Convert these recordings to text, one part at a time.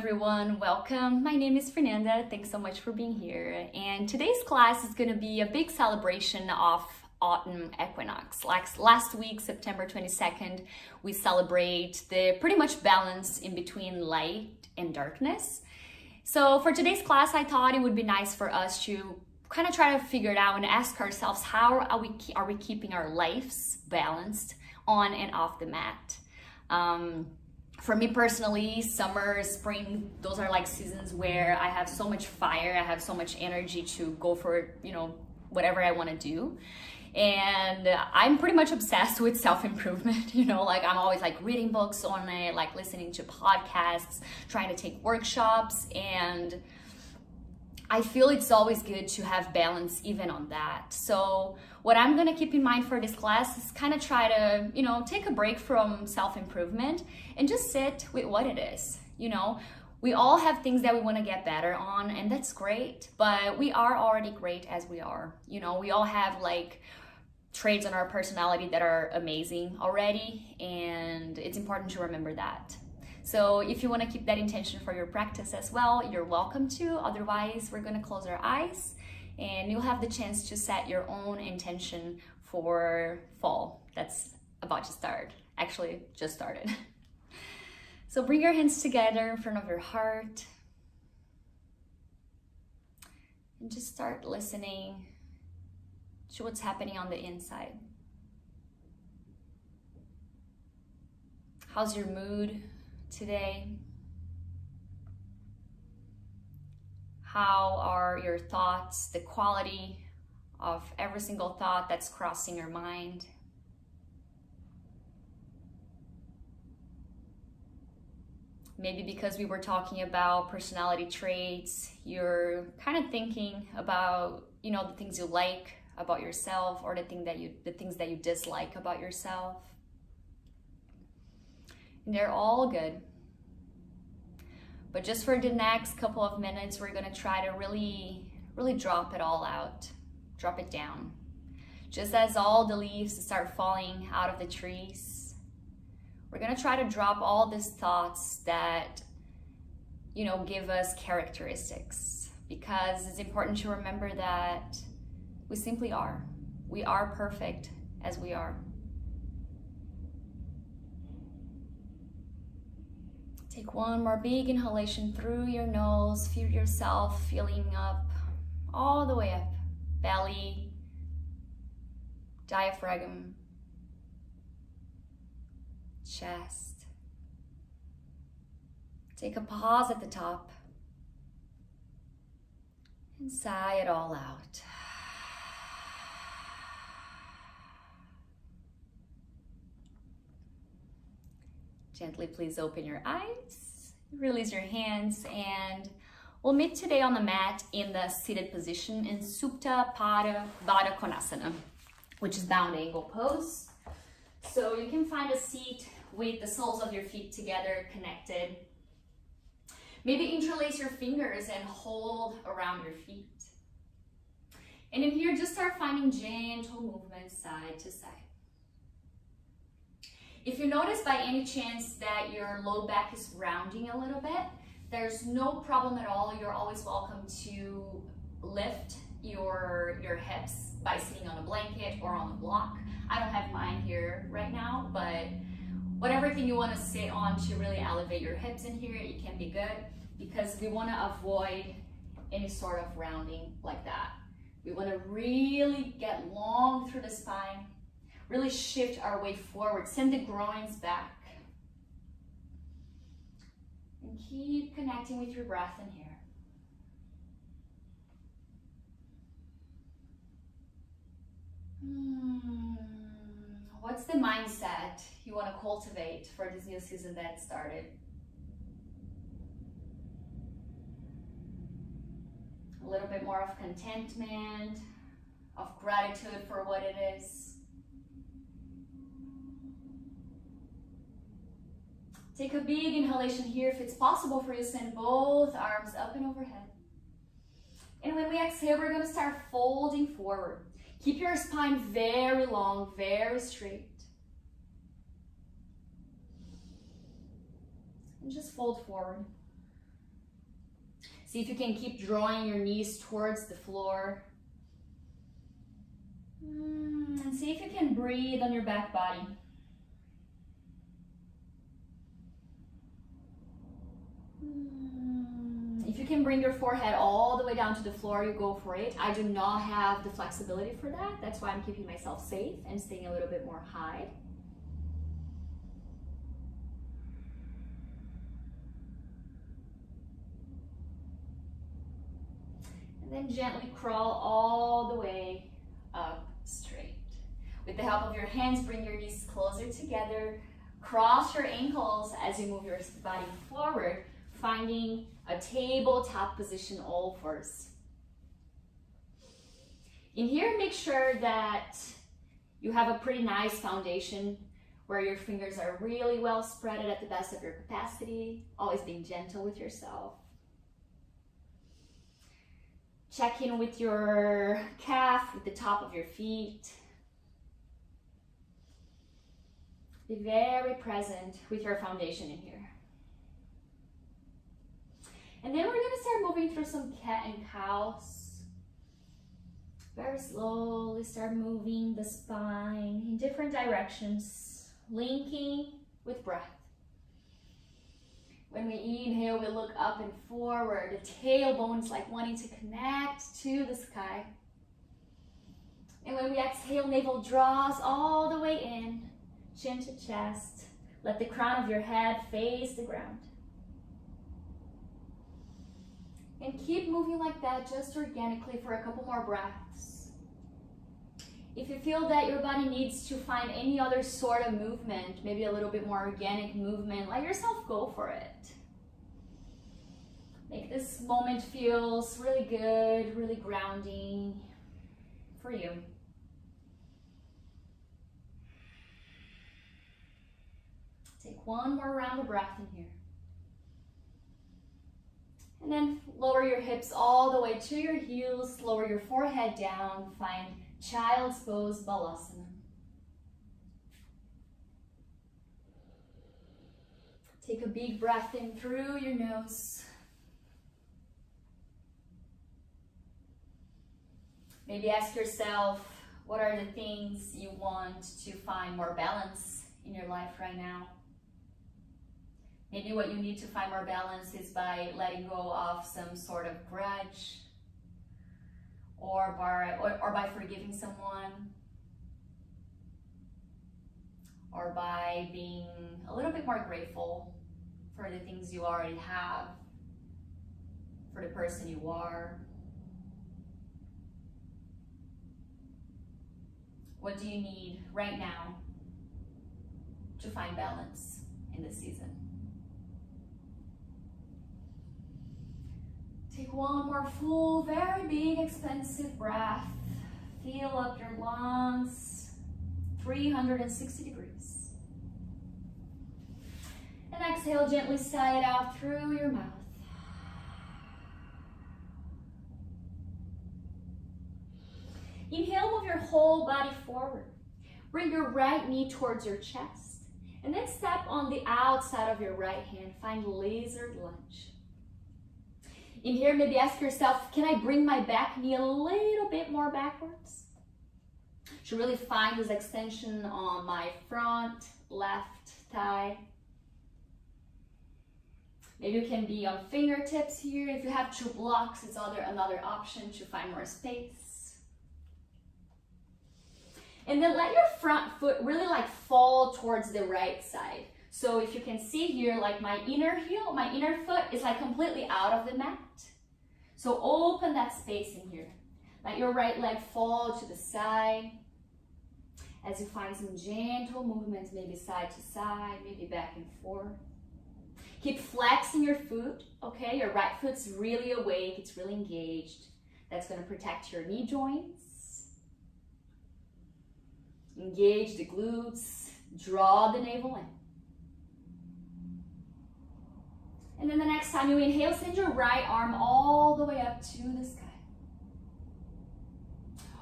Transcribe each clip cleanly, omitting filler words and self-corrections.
everyone, welcome. My name is Fernanda. Thanks so much for being here. And today's class is going to be a big celebration of autumn equinox. Like last week, September 22nd, we celebrate the pretty much balance in between light and darkness. So for today's class, I thought it would be nice for us to kind of try to figure it out and ask ourselves, how are we keeping our lives balanced on and off the mat? For me personally, summer, spring, those are like seasons where I have so much fire, I have so much energy to go for, whatever I want to do. And I'm pretty much obsessed with self-improvement, like I'm always like reading books on it, like listening to podcasts, trying to take workshops, and I feel it's always good to have balance even on that. So what I'm gonna keep in mind for this class is kind of try to, take a break from self-improvement and just sit with what it is. We all have things that we want to get better on, and that's great, but we are already great as we are. We all have like traits on our personality that are amazing already, and it's important to remember that. So if you want to keep that intention for your practice as well, you're welcome to. Otherwise, we're going to close our eyes and you'll have the chance to set your own intention for fall. That's about to start. Actually, just started. So bring your hands together in front of your heart and just start listening to what's happening on the inside. How's your mood today? How are your thoughts, the quality of every single thought that's crossing your mind? Maybe because we were talking about personality traits, you're kind of thinking about, the things you like about yourself, or the things that you dislike about yourself. And they're all good. But just for the next couple of minutes, we're gonna try to really drop it all out, drop it down. Just as all the leaves start falling out of the trees, we're gonna try to drop all these thoughts that, give us characteristics, because it's important to remember that we simply are. We are perfect as we are. Take one more big inhalation through your nose. Feel yourself filling up all the way up. Belly, diaphragm, chest. Take a pause at the top and sigh it all out. Gently, please open your eyes, release your hands, and we'll meet today on the mat in the seated position in Supta Pada Baddha Konasana, which is bound angle pose. So you can find a seat with the soles of your feet together, connected. Maybe interlace your fingers and hold around your feet. And in here, just start finding gentle movements side to side. If you notice by any chance that your low back is rounding a little bit, there's no problem at all. You're always welcome to lift your hips by sitting on a blanket or on a block. I don't have mine here right now, but whatever thing you want to sit on to really elevate your hips in here, it can be good, because we want to avoid any sort of rounding like that. We want to really get long through the spine. Really shift our way forward. Send the groins back. And keep connecting with your breath in here. What's the mindset you want to cultivate for this new season that started? A little bit more of contentment, of gratitude for what it is. Take a big inhalation here. If it's possible for you, send both arms up and overhead. And when we exhale, we're going to start folding forward. Keep your spine very long, very straight. And just fold forward. See if you can keep drawing your knees towards the floor. And see if you can breathe on your back body. If you can bring your forehead all the way down to the floor, you go for it. I do not have the flexibility for that. That's why I'm keeping myself safe and staying a little bit more high. And then gently crawl all the way up straight. With the help of your hands, bring your knees closer together. Cross your ankles as you move your body forward, finding a tabletop position all fours. In here, make sure that you have a pretty nice foundation where your fingers are really well spreaded at the best of your capacity, always being gentle with yourself. Check in with your calf, with the top of your feet. Be very present with your foundation in here. And then we're gonna start moving through some cat and cows. Very slowly start moving the spine in different directions, linking with breath. When we inhale, we look up and forward. The tailbone is like wanting to connect to the sky. And when we exhale, navel draws all the way in, chin to chest. Let the crown of your head face the ground. And keep moving like that, just organically for a couple more breaths. If you feel that your body needs to find any other sort of movement, maybe a little bit more organic movement, let yourself go for it. Make this moment feels really good, really grounding for you. Take one more round of breath in here. And then lower your hips all the way to your heels, lower your forehead down, find Child's Pose Balasana. Take a big breath in through your nose. Maybe ask yourself, what are the things you want to find more balance in your life right now? Maybe what you need to find more balance is by letting go of some sort of grudge, or by forgiving someone, or by being a little bit more grateful for the things you already have, for the person you are. What do you need right now to find balance in this season? Take one more full, very big, expansive breath. Fill up your lungs, 360 degrees. And exhale, gently sigh it out through your mouth. Inhale, move your whole body forward. Bring your right knee towards your chest. And then step on the outside of your right hand. Find lizard lunge. In here, maybe ask yourself, can I bring my back knee a little bit more backwards? To really find this extension on my front left thigh. Maybe you can be on fingertips here. If you have two blocks, it's another option to find more space. And then let your front foot really like fall towards the right side. So if you can see here, like my inner heel, my inner foot is like completely out of the mat. So open that space in here. Let your right leg fall to the side as you find some gentle movements, maybe side to side, maybe back and forth. Keep flexing your foot, okay? Your right foot's really awake, it's really engaged. That's gonna protect your knee joints. Engage the glutes, draw the navel in. And then the next time you inhale, send your right arm all the way up to the sky.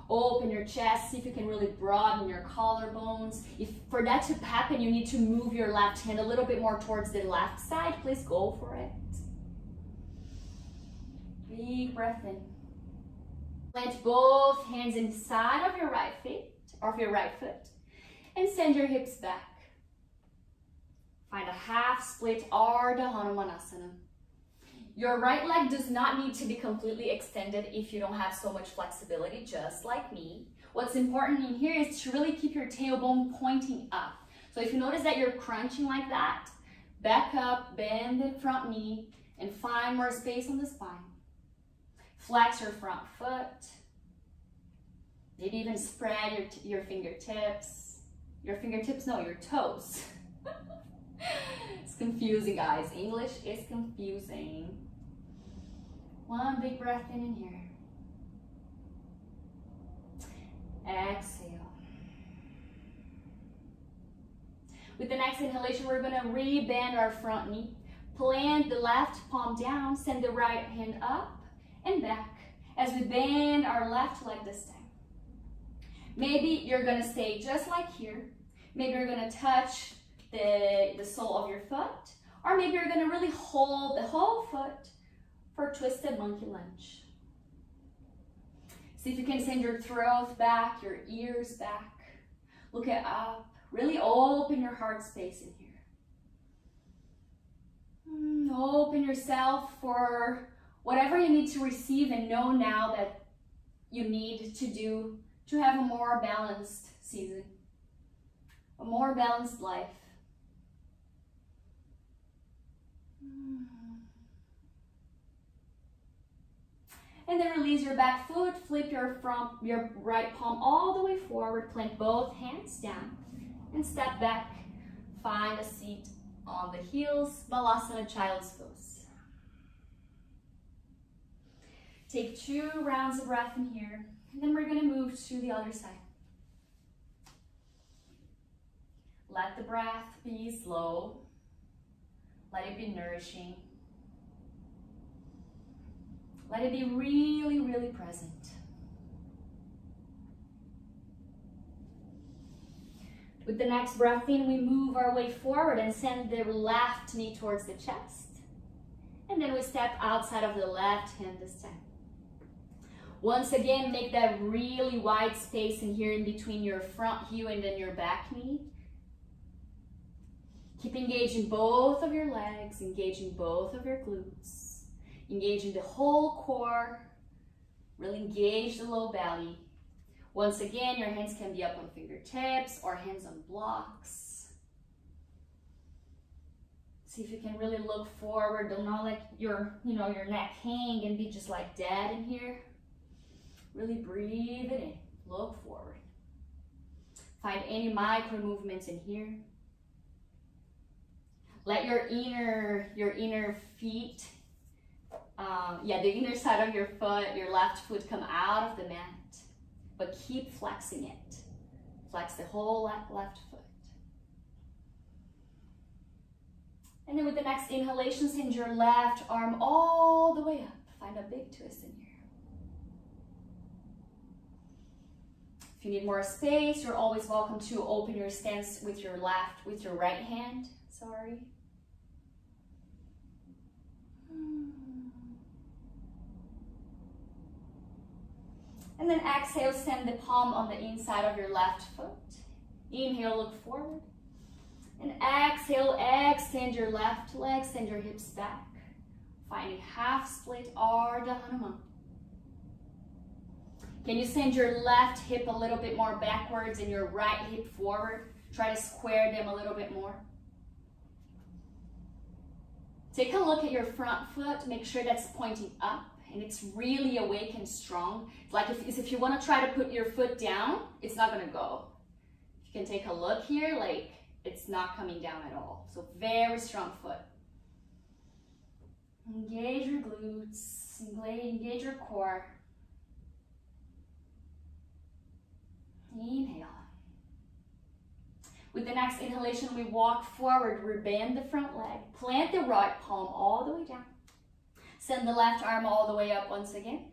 Open your chest, see if you can really broaden your collarbones. If for that to happen, you need to move your left hand a little bit more towards the left side, please go for it. Big breath in. Plant both hands inside of your right foot and send your hips back. Find a half split Ardha Hanumanasana. Your right leg does not need to be completely extended if you don't have so much flexibility, just like me. What's important in here is to really keep your tailbone pointing up. So if you notice that you're crunching like that, back up, bend the front knee, and find more space on the spine. Flex your front foot. Maybe even spread your fingertips. No, your toes. It's confusing, guys. English is confusing. One big breath in here. Exhale. With the next inhalation, we're going to re-bend our front knee. Plant the left palm down, send the right hand up and back as we bend our left leg this time. Maybe you're going to stay just like here. Maybe you're going to touch the sole of your foot, or maybe you're going to really hold the whole foot for twisted monkey lunge. See if you can send your throat back, your ears back. Look it up. Really open your heart space in here. Open yourself for whatever you need to receive and know now that you need to do to have a more balanced season, a more balanced life. And then release your back foot, flip your right palm all the way forward, plant both hands down, and step back. Find a seat on the heels, Balasana, Child's Pose. Take 2 rounds of breath in here, and then we're going to move to the other side. Let the breath be slow. Let it be nourishing. Let it be really, really present. With the next breath in, we move our way forward and send the left knee towards the chest. And then we step outside of the left hand this time. Once again, make that really wide space in here in between your front heel and then your back knee. Keep engaging both of your legs, engaging both of your glutes. Engaging the whole core, really engage the low belly. Once again, your hands can be up on fingertips or hands on blocks. See if you can really look forward. Don't let your neck hang and be just like dead in here. Really breathe it in, look forward. Find any micro movements in here. Let your inner feet, the inner side of your foot, your left foot come out of the mat, but keep flexing it. Flex the whole left foot. And then with the next inhalation, send your left arm all the way up. Find a big twist in here. If you need more space, you're always welcome to open your stance with your right hand. Sorry. And then exhale, send the palm on the inside of your left foot. Inhale, look forward. And exhale, extend your left leg, send your hips back. Finding half split Ardha Hanuman. Can you send your left hip a little bit more backwards and your right hip forward? Try to square them a little bit more. Take a look at your front foot. Make sure that's pointing up and it's really awake and strong. It's like if you want to try to put your foot down, it's not going to go. You can take a look here, like it's not coming down at all. So very strong foot. Engage your glutes, engage your core. Inhale. With the next inhalation, we walk forward, rebend the front leg, plant the right palm all the way down. Send the left arm all the way up once again.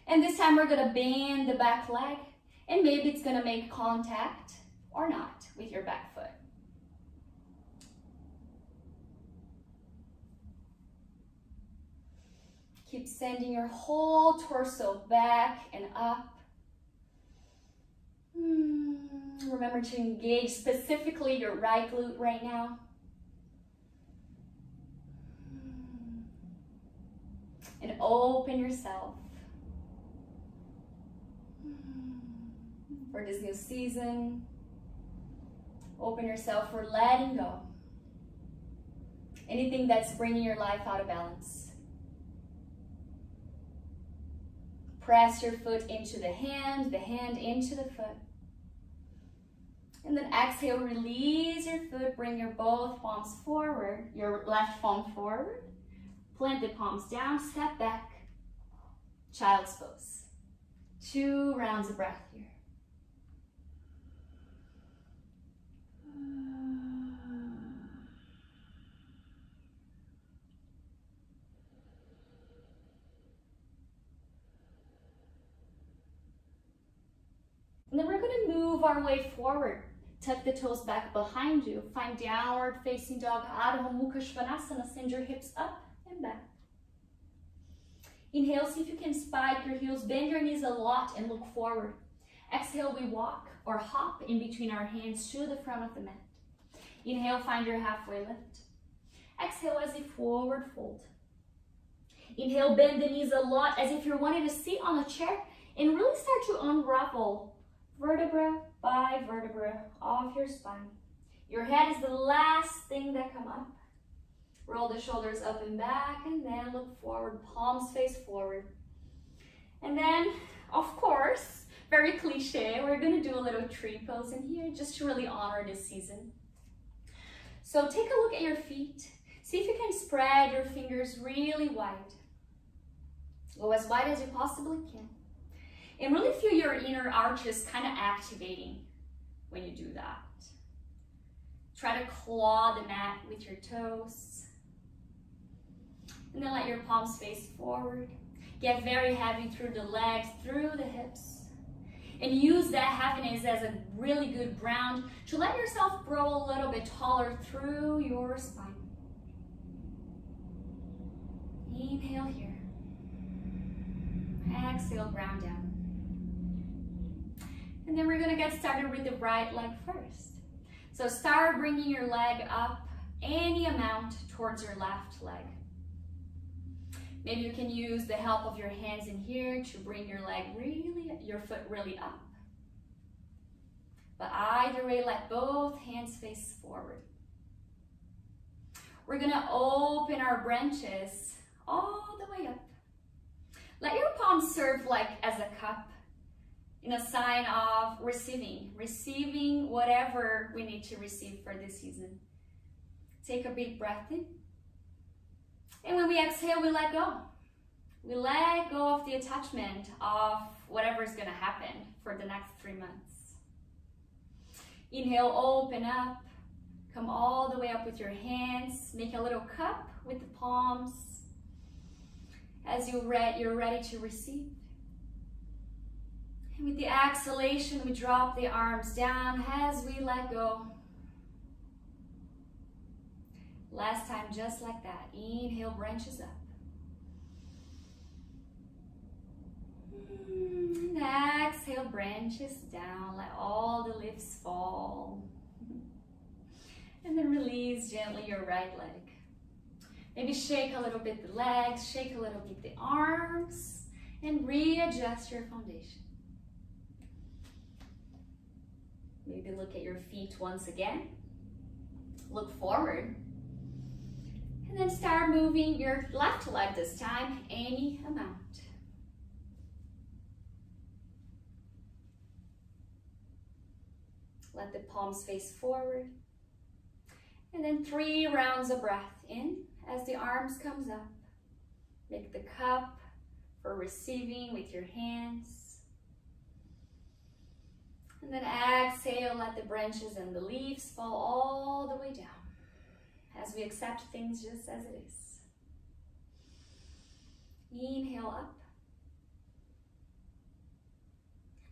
And this time we're gonna bend the back leg, and maybe it's gonna make contact or not with your back foot. Keep sending your whole torso back and up. Remember to engage specifically your right glute right now. And open yourself for this new season. Open yourself for letting go. Anything that's bringing your life out of balance. Press your foot into the hand into the foot. And then exhale, release your foot, bring your both palms forward, your left palm forward. Plant the palms down, step back, child's pose. 2 rounds of breath here. And then we're going to move our way forward. Tuck the toes back behind you. Find downward facing dog, Adho Mukha Svanasana. Send your hips up and back. Inhale, see if you can spike your heels. Bend your knees a lot and look forward. Exhale, we walk or hop in between our hands to the front of the mat. Inhale, find your halfway lift. Exhale as a forward fold. Inhale, bend the knees a lot as if you're wanting to sit on a chair and really start to unravel vertebra by vertebra off your spine. Your head is the last thing that come up. Roll the shoulders up and back and then look forward, palms face forward. And then, of course, very cliche, we're gonna do a little tree pose in here just to really honor this season. So take a look at your feet. See if you can spread your fingers really wide. Go as wide as you possibly can. And really feel your inner arches kind of activating when you do that. Try to claw the mat with your toes. And then let your palms face forward. Get very heavy through the legs, through the hips. And use that heaviness as a really good ground to let yourself grow a little bit taller through your spine. Inhale here. Exhale, ground down. And then we're gonna get started with the right leg first. So start bringing your leg up any amount towards your left leg. Maybe you can use the help of your hands in here to bring your foot really up. But either way, let both hands face forward. We're gonna open our branches all the way up. Let your palms serve like as a cup in a sign of receiving whatever we need to receive for this season. Take a big breath in. And when we exhale, we let go. We let go of the attachment of whatever is gonna happen for the next 3 months. Inhale, open up. Come all the way up with your hands. Make a little cup with the palms. As you're ready to receive. And with the exhalation, we drop the arms down as we let go. Last time, just like that. Inhale, branches up. And exhale, branches down. Let all the leaves fall. And then release gently your right leg. Maybe shake a little bit the legs, shake a little bit the arms, and readjust your foundation. Maybe look at your feet once again. Look forward. And then start moving your left leg this time, any amount. Let the palms face forward. And then 3 rounds of breath in as the arms comes up. Make the cup for receiving with your hands. And then exhale, let the branches and the leaves fall all the way down as we accept things just as it is. Inhale up.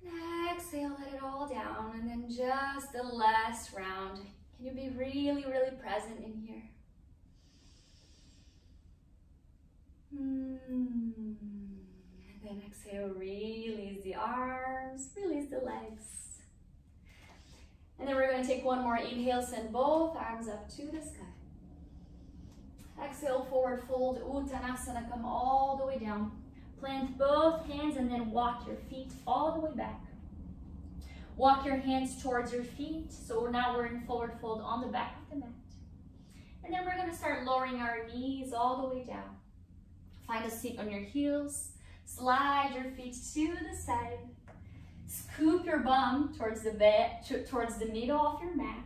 And exhale, let it all down. And then just the last round. Can you be really, really present in here? And then exhale, release the arms, release the legs. And then we're going to take one more inhale, send both arms up to the sky. Exhale, forward fold, Uttanasana, come all the way down. Plant both hands and then walk your feet all the way back. Walk your hands towards your feet. So now we're in forward fold on the back of the mat. And then we're going to start lowering our knees all the way down. Find a seat on your heels. Slide your feet to the side. Scoop your bum towards the bed, towards the middle of your mat.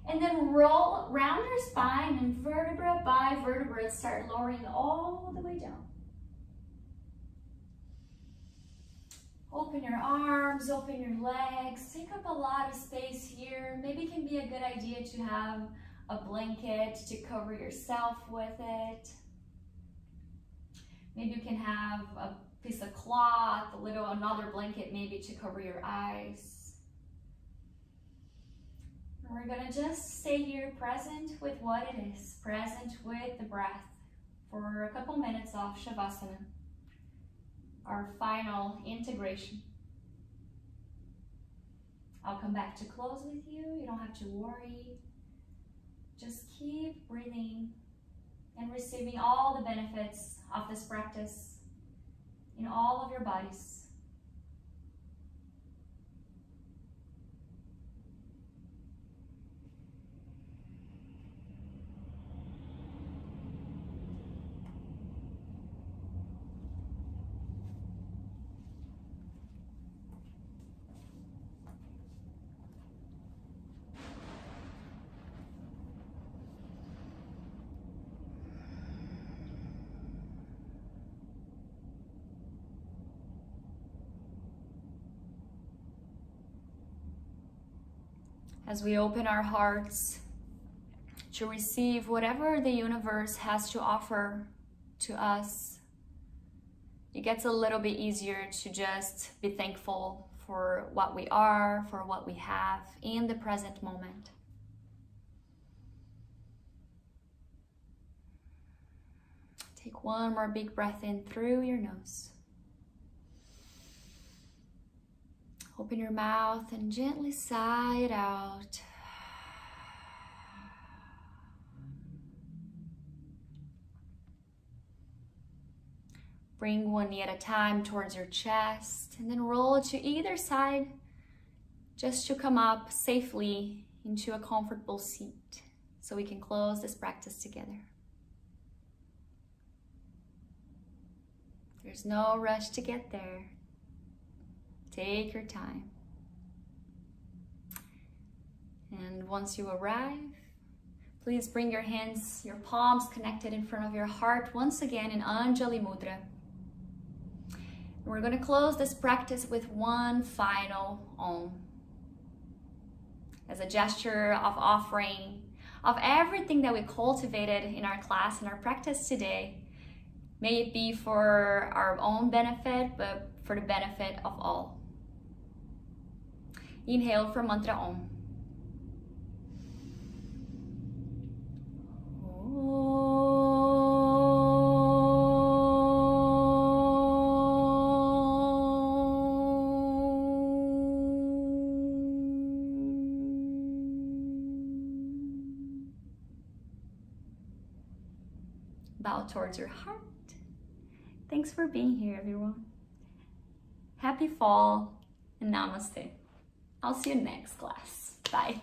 And then roll round your spine and vertebra by vertebra, start lowering all the way down. Open your arms, open your legs. Take up a lot of space here. Maybe it can be a good idea to have a blanket to cover yourself with it. Maybe you can have a piece of cloth, another blanket maybe to cover your eyes. And we're gonna just stay here present with what it is, present with the breath for a couple minutes of Savasana, our final integration. I'll come back to close with you. You don't have to worry. Just keep breathing and receiving all the benefits of this practice in all of your bodies. As we open our hearts to receive whatever the universe has to offer to us, it gets a little bit easier to just be thankful for what we are, for what we have in the present moment. Take one more big breath in through your nose. Open your mouth and gently sigh it out. Bring one knee at a time towards your chest and then roll to either side just to come up safely into a comfortable seat so we can close this practice together. There's no rush to get there. Take your time. And once you arrive, please bring your hands, your palms connected in front of your heart once again in Anjali Mudra. And we're going to close this practice with one final Om. As a gesture of offering of everything that we cultivated in our class and our practice today. May it be for our own benefit, but for the benefit of all. Inhale for mantra Om. Bow towards your heart. Thanks for being here, everyone. Happy fall and namaste. I'll see you next class. Bye.